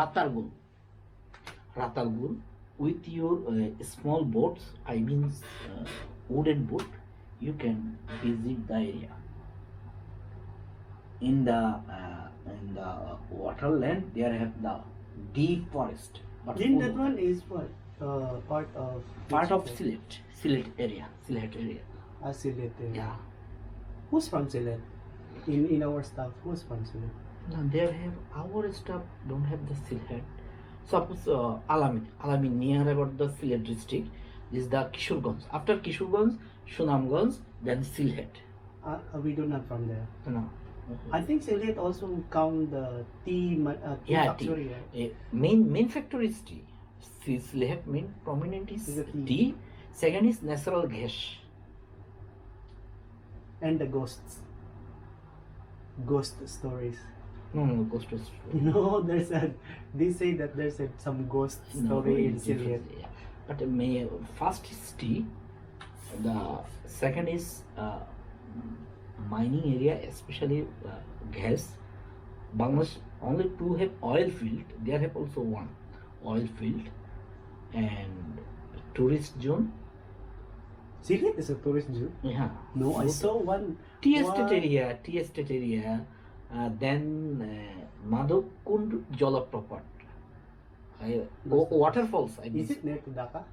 Ratargul. Ratargul with your small boats, I mean wooden boat, you can visit the area. In the waterland, there have the deep forest. But Then that one is what? Part of Sylhet area. Sylhet area. Yeah. Who's from Sylhet? In our staff, who's from Sylhet? Now there have our staff don't have the Sylhet. Suppose Alamin near about the Sylhet district. This is the Kishorganj. After Kishorganj, Sunamganj, then Sylhet. We do not from there. No. I think Sylhet also count the tea factory. Tea. Main factory is tea. Sylhet main prominent is tea. Second is natural gas. And the ghosts. Ghost stories. No, ghost story. No, they say that there's some ghost story in Sylhet. Yeah. But first is tea. The second is mining area, especially gas. Bangladesh only two have oil field. There have also one oil field and tourist zone. Sylhet is a tourist zone? Yeah. No, I saw one. Tea estate area. Then Madhokund Jalaprapat. Waterfalls. Is it near to Dhaka?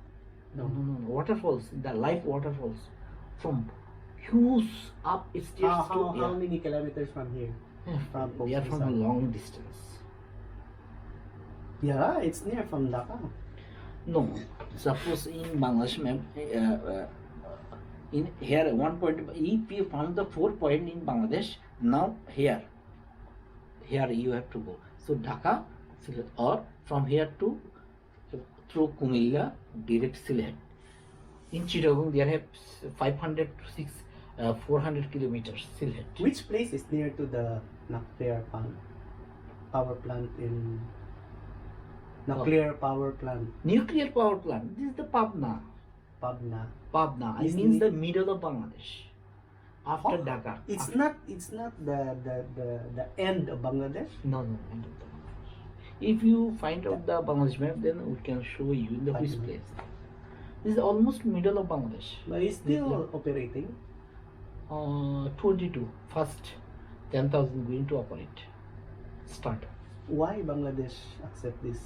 No. Waterfalls. The live waterfalls from huge up stairs how many kilometers from here? They are from a long distance. Yeah, it's near from Dhaka. No, suppose in Bangladesh map, in here 1 point. If you found the 4 point in Bangladesh, now here you have to go. So Dhaka, Sylhet, or from here to through Kumilla, direct Sylhet. In Chittagong, there have 500 to 400 kilometers Sylhet. Which place is near to the nuclear power plant in nuclear power plant? Nuclear power plant. This is the Pabna. Pabna. It means the middle of Bangladesh. After Dhaka. It's not the end of Bangladesh? No, end of Bangladesh. If you find out the Bangladesh map, then we can show you in the which place. This is almost middle of Bangladesh. But it's still operating? 22. First 10,000 going to operate. Start. Why Bangladesh accept this?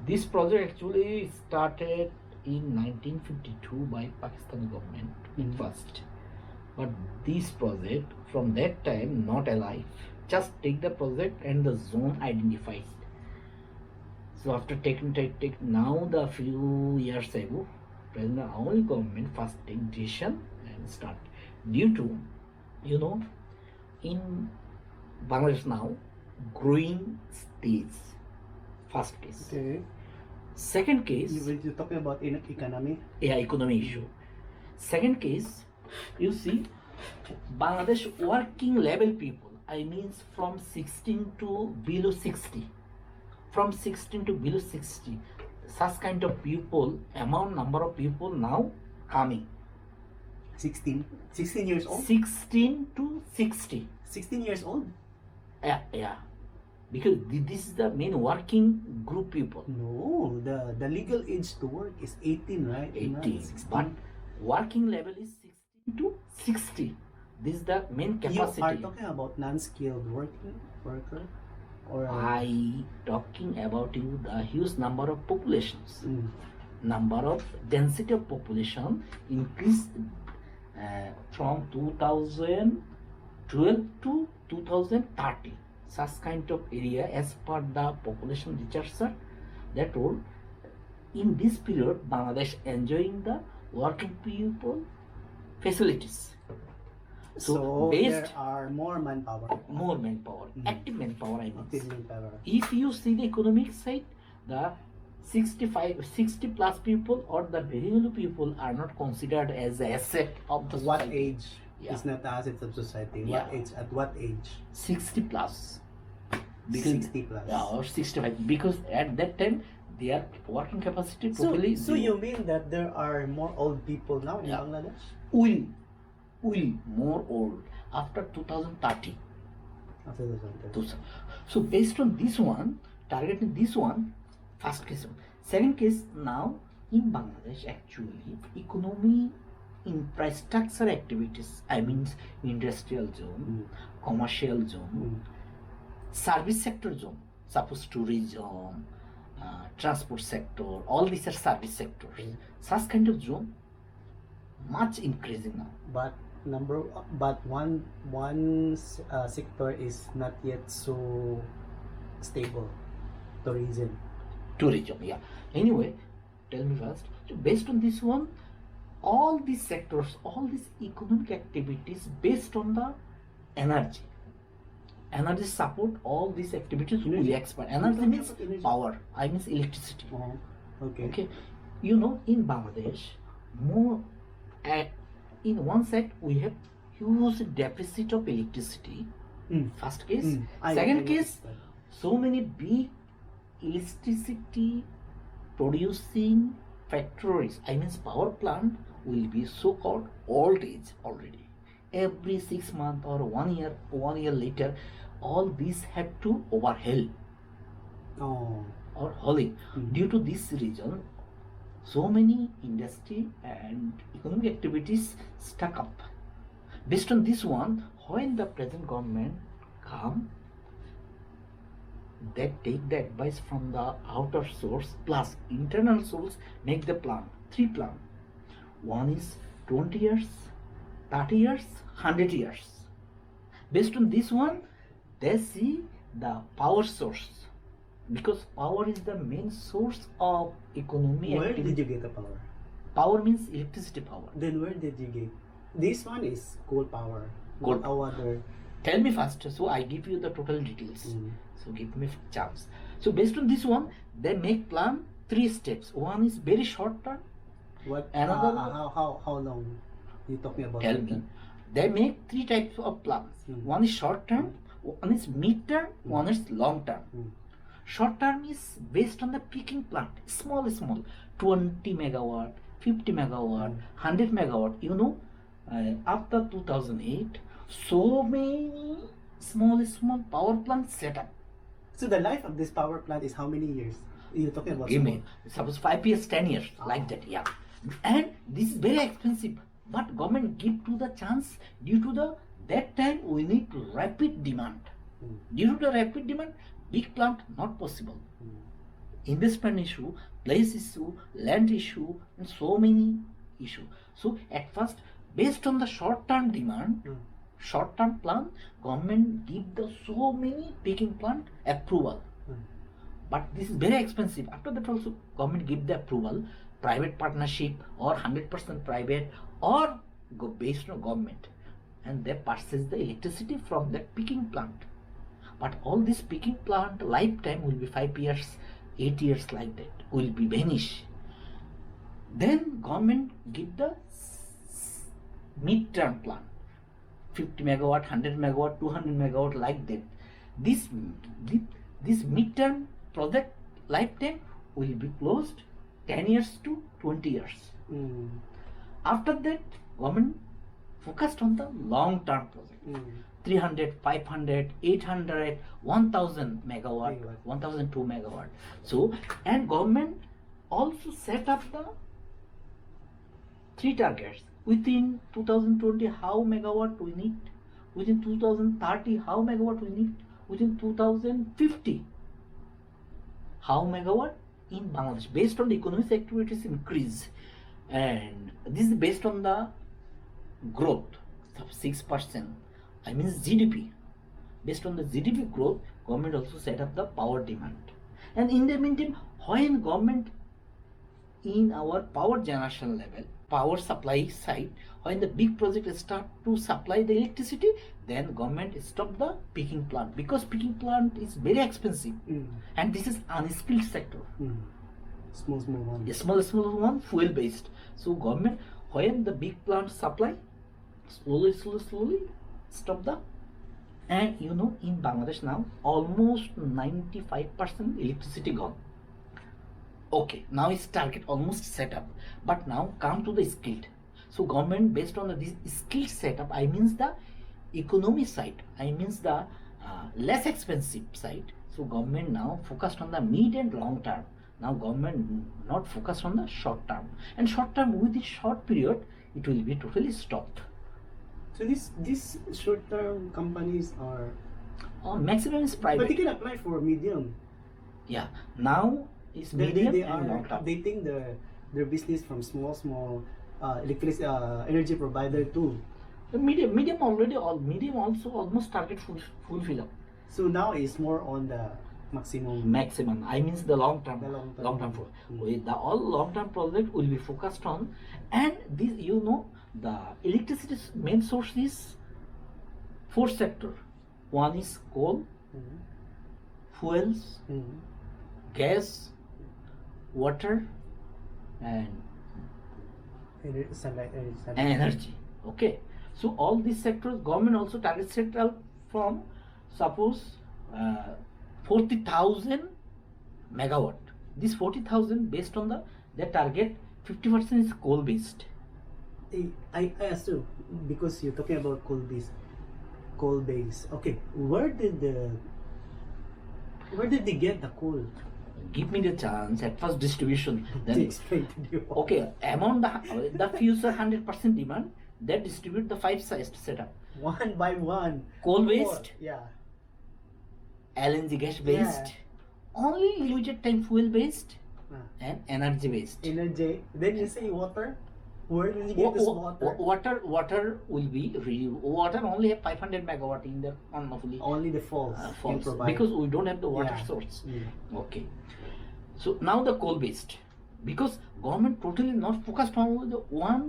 This project actually started in 1952 by Pakistani government first. But this project from that time not alive. Just take the project and the zone identifies. So after taking now the few years ago, present our government first take decision and start. Due to, in Bangladesh now, growing stage. First case. Okay. Second case. You're talking about economy? Yeah, economy issue. Second case, you see, Bangladesh working level people. I means from 16 to below 60. From 16 to below 60. Such kind of people, number of people now coming. 16 years old? 16 to 60. 16 years old? Yeah. Because this is the main working group people. No, the legal age to work is 18, right? 18. But working level is 16 to 60. This is the main capacity. You are talking about non-skilled worker? Or I talking about the huge number of populations. Number of density of population increased from 2012 to 2030. Such kind of area as per the population researcher, that told in this period Bangladesh enjoying the working people facilities. So there are more manpower. Active manpower, I mean. Active manpower. If you see the economic side, the 60 plus people or the very low people are not considered as an asset of the what society. Age is not the asset of society? Yeah. What age? At what age? 60 plus. 60 plus. Yeah, or 65. Because at that time, their working capacity So totally. you mean that there are more old people now in Bangladesh? Will more old after 2030. After 2030. So based on this one, targeting this one, first case. Second case, now in Bangladesh actually economy infrastructure activities, I mean industrial zone, commercial zone, service sector zone, suppose tourism, transport sector, all these are service sectors. Such kind of zone much increasing now. But one sector is not yet so stable. Tourism. Tourism, yeah. Anyway, tell me first. So based on this one, all these sectors, all these economic activities based on the energy. Energy support all these activities will expand. Energy means power. I means electricity. Okay. Okay. You know, in Bangladesh, in one side we have huge deficit of electricity. First case. Second case, so many big electricity producing factories, I mean power plant, will be so called old age already. Every 6 months or 1 year, 1 year later, all these have to overhaul or hauling. Due to this reason, so many industry and economic activities stuck up. Based on this one, when the present government come, they take the advice from the outer source plus internal source, make the plan, 3 plan. One is 20 years, 30 years, 100 years. Based on this one, they see the power source, because power is the main source of economy. Where did you get the power? Power means electricity power. Then where did you get? This one is coal power. Coal What other? Tell me first, so I give you the total details. So give me chance. So based on this one, they make plan 3 steps. One is very short term. What? Another How long? You talking about? Tell me. They make 3 types of plans. One is short term, one is mid term, one is long term. Short term is based on the peaking plant, small, 20 megawatt, 50 megawatt, 100 megawatt. You know, after 2008, so many small power plants set up. So the life of this power plant is how many years? You're talking about? Give me, suppose 5 years, 10 years, like that, yeah. And this is very expensive, but government give to the chance due to that time we need rapid demand. Due to the rapid demand, big plant not possible. Investment issue, place issue, land issue, and so many issue. So at first, based on the short-term demand, short-term plan, government give the so many peaking plant approval. But this is very expensive. After that also, government give the approval, private partnership or 100% private, or go based on government, and they purchase the electricity from that peaking plant. But all this peaking plant lifetime will be 5 years, 8 years, like that, will be vanish. Then government give the mid-term plan, 50 megawatt, 100 megawatt, 200 megawatt, like that. This mid-term project lifetime will be closed 10 years to 20 years. After that, government focused on the long-term project. 300, 500, 800, 1000 megawatt, 1002 megawatt. So, and government also set up the 3 targets. Within 2020, how megawatt we need? Within 2030, how megawatt we need? Within 2050, how megawatt in Bangladesh, based on the economic activities increase. And this is based on the growth of 6%. I mean GDP. Based on the GDP growth, government also set up the power demand. And in the meantime, when government in our power generation level, power supply side, when the big project start to supply the electricity, then government stop the peaking plant, because peaking plant is very expensive, and this is unskilled sector. Small one. A small one, fuel based. So government, when the big plant supply, slowly stop the. And you know, in Bangladesh now, almost 95% electricity gone. Okay, now its target almost set up, but now come to the skilled. So government, based on this skilled setup, I means the economy side, I means the less expensive side. So government now focused on the mid and long term. Now government not focused on the short term. And short term, with this short period, it will be totally stopped. So these short term companies are, Maximum is private. but they can apply for medium. Yeah. Now is They medium they and are long term. updating their business from small electricity energy provider too. The medium also almost target fulfill up. So now it's more on the maximum. Maximum. I means the long term. The long term. Long term. Mm. With the all long term project will be focused on, and this the electricity's main source is four sector. One is coal, Mhm. fuels, Mhm. gas, water, and Sunlight. energy. Okay, so all these sectors government also targets it out from suppose 40,000 megawatt. This 40,000 based on their target 50% is coal based. I assume because you're talking about coal base. Okay, where did they get the coal? Give me the chance at first distribution. They Then explained to you. okay, among the future 100% demand, they distribute the five sized setup. One by one. Coal based, Yeah. LNG gas based, only limited time fuel based, Ah. and energy based. Energy. Then you say water. Where did you get this water? Water will be water only have 500 megawatt in there unlawfully. Only the falls can False, provide. because we don't have the water Yeah. source. Mm. Okay, so now the coal based, because government totally not focused on the one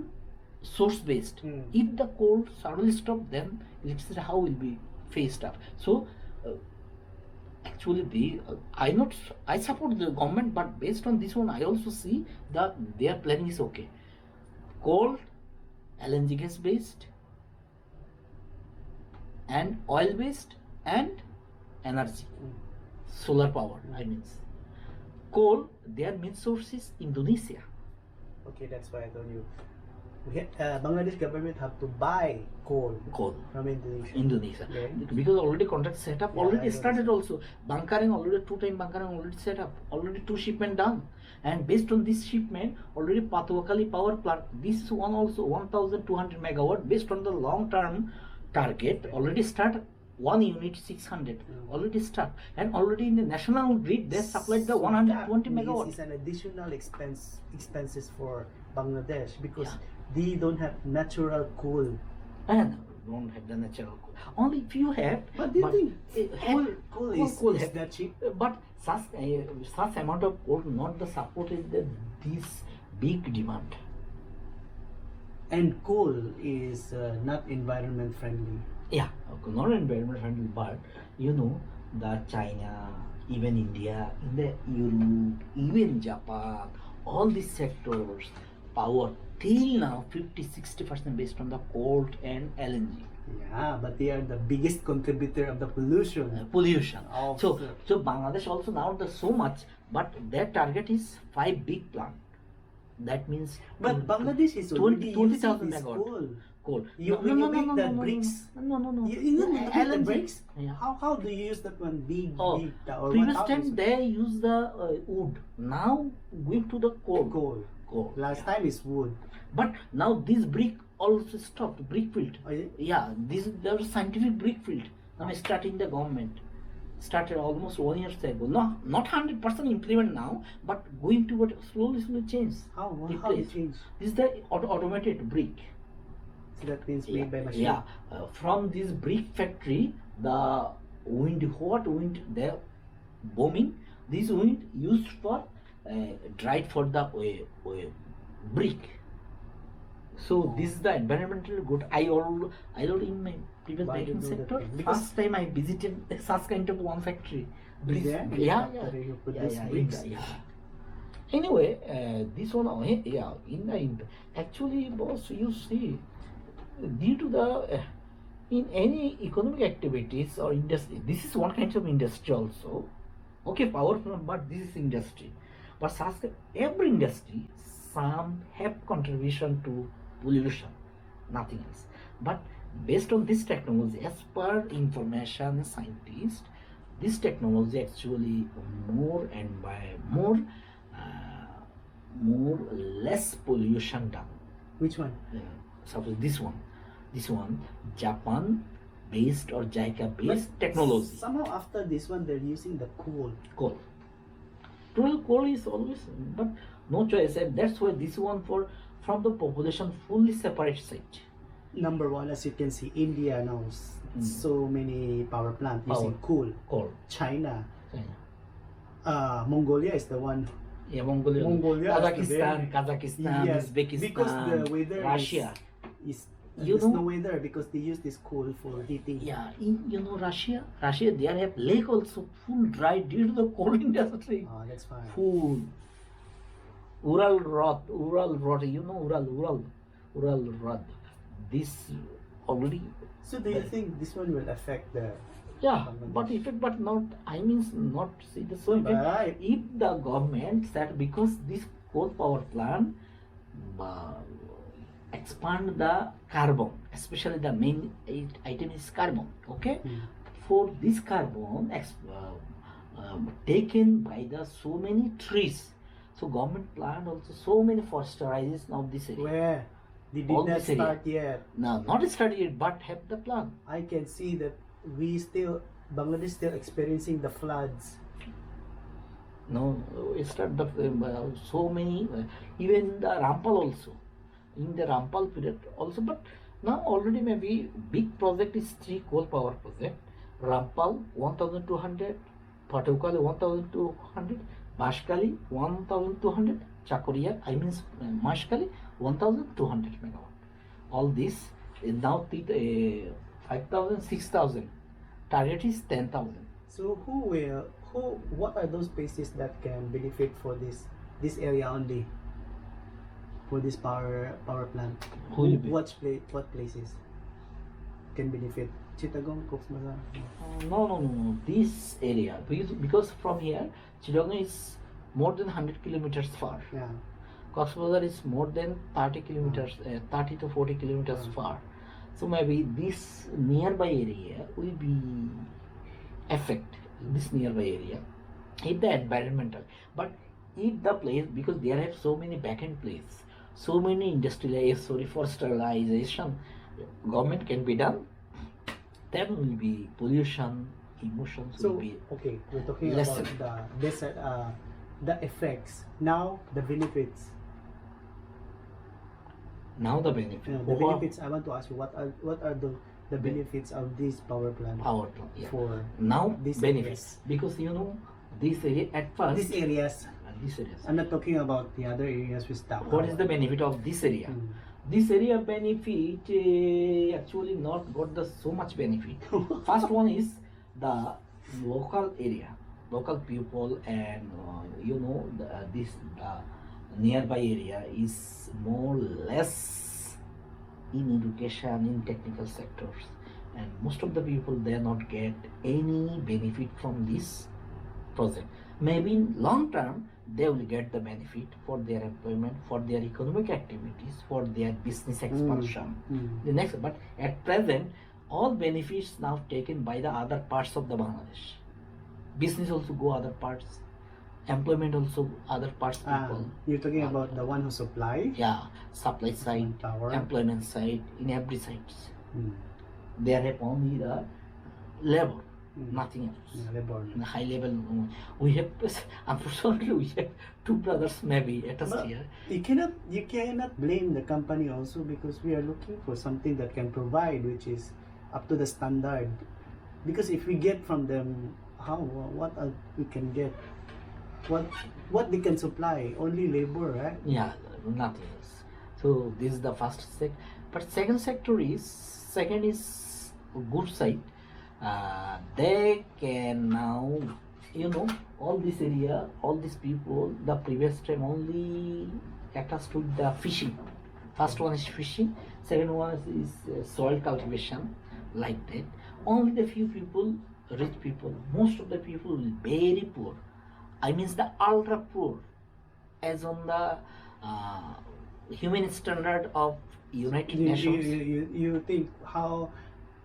source based. Mm. If the coal suddenly stop, then electricity how will be phased up. So actually I support the government, but based on this one I also see that their planning is okay. Coal, LNG gas based, and oil based, and energy, Mm. solar power. I mean, coal. Their main source is Indonesia. Okay, that's why I told you. Bangladesh government have to buy coal Coal. from Indonesia. Indonesia. Yeah. Because already contract set up, Yeah, already I started also. Bunkering already 2 time bunkering already set up, already 2 shipment done. And based on this shipment, already Patuakali power plant, this is one also 1200 megawatt based on the long term target, already start 1 unit 600, already start. And already in the national grid, they supplied the So 120 that means megawatt. it's an additional expenses for Bangladesh because Yeah. they don't have natural coal. And don't have the natural coal. Only if you have. But do you think coal is have- that cheap? But such amount of coal not the supported this big demand. And coal is not environment friendly. Yeah, okay, not environment friendly, but the China, even India, in the Europe, even Japan, all these sectors, power till now 50-60% based on the coal and LNG. Yeah, but they are the biggest contributor of the pollution. Pollution. Of So the- Bangladesh also now does so much, but their target is 5 big plant. That means But Bangladesh is already 20,000 using this megawatt. coal. Coal. When you make the bricks, No. you know when you make the LNG. bricks, Yeah. how do you use that one big Oh, big or Previous what time they use the wood. Now going to the coal. coal. Last Yeah. time is wood. But now this brick also stopped. Brick field. Oh, yeah? Yeah, there was scientific brick field. Now starting the government. Started almost 1 year ago. Not 100% implement now, but going to slowly change. How Take they place. change? This is the automated brick. So that means made by machine. Yeah. From this brick factory, the wind they're bombing. This wind used for dried for the brick. So this is the environmental good. I already in my previous Why banking you do that sector. thing? Because- First time I visited such kind of one factory. Is there? Yeah, After you put yeah, these yeah, bricks? yeah. Anyway, this one, actually, boss, you see, due to the in any economic activities or industry, this is one kind of industry also. Okay, power plant, but this is industry. But every industry, some have contribution to pollution, nothing else. But based on this technology, as per information scientists, this technology actually more and by uh, more less pollution done. Which one? Suppose this one Japan based or JICA based technology. Somehow after this one, they're using the coal. Coal. Coal is always, but no choice. And that's why this one from the population fully separate site. Number one, as you can see, India now so many power plant using coal. China. Mongolia is the one. Yeah, Mongolia. Kazakhstan, Yes, Uzbekistan, because the weather Russia. is You there's know- no weather because they use this coal for heating. Yeah, Russia, they have lake also full dry due to the coal industry. Oh, that's fine. Full. Ural Rod, Ural Rod. This already. So do you think this one will affect the? Yeah, but not see the so Right. if the government said because this coal power plant expand the carbon, especially the main item is carbon. Okay, for this carbon taken by the so many trees, so government plant also so many foresterizations of this area. Where? They did All not this area. start yet. Now not started yet, but have the plan. I can see that Bangladesh still experiencing the floods. No, it started so many, even the Rampal also. In the Rampal period also, but now already maybe big project is 3 coal power project. Rampal 1200, Patukali 1200, Bashkali 1200, Chakoria, Mashkali 1200 megawatt. All this is now 5,000, 6,000. Target is 10,000. So what are those places that can benefit for this area only? For this power plant? Who will be? What places can benefit? Chittagong, Cox's Bazar? No. This area, because from here, Chittagong is more than 100 kilometers far. Yeah. Cox's Bazar is more than 30 kilometers, 30 to 40 kilometers far. So maybe this nearby area will be affect this nearby area if the environmental. But if the place, because there have so many back-end places, so many foresterialization, government can be done, then will be pollution, emissions So will be okay, we're talking lesser. about the effects. Now the benefits. now the benefit. The benefits. I want to ask you what are the benefits of this power plant Power plant, yeah. for Now these benefits, because this area at first, these areas? these areas. I'm not talking about the other areas with stuff. What is the benefit of this area? This area benefit actually not got the so much benefit. First one is the local area, local people, and the nearby area is more less in education, in technical sectors, and most of the people they not get any benefit from this project. Maybe in long term they will get the benefit for their employment, for their economic activities, for their business expansion. The next, but at present, all benefits now taken by the other parts of the Bangladesh. Business also go other parts, employment also other parts people. You're talking about the one who supply? Yeah, supply side, Power. employment side, in every sides. There have only the labor, nothing else. Yeah, labor. In a high level, we have, unfortunately, we have 2 brothers maybe at us But here. you cannot blame the company also, because we are looking for something that can provide, which is up to the standard. Because if we get from them, we can get? What they can supply? Only labor, right? Yeah, nothing else. So this is the first sector. But second is good side. They can now, all this area, all these people, the previous time only attached to the fishing. First one is fishing, second one is soil cultivation, like that. Only the few people, rich people, most of the people will be very poor. I mean the ultra poor, as on the human standard of United Nations. You think how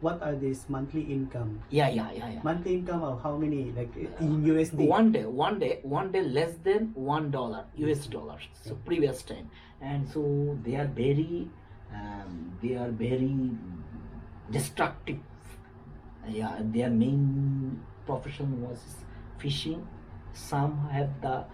what are these monthly income? Yeah. Monthly income of how many, like in USD? One day less than $1 US dollars. So Okay. previous time, and so they are very destructive. Yeah, their main profession was fishing. Some have the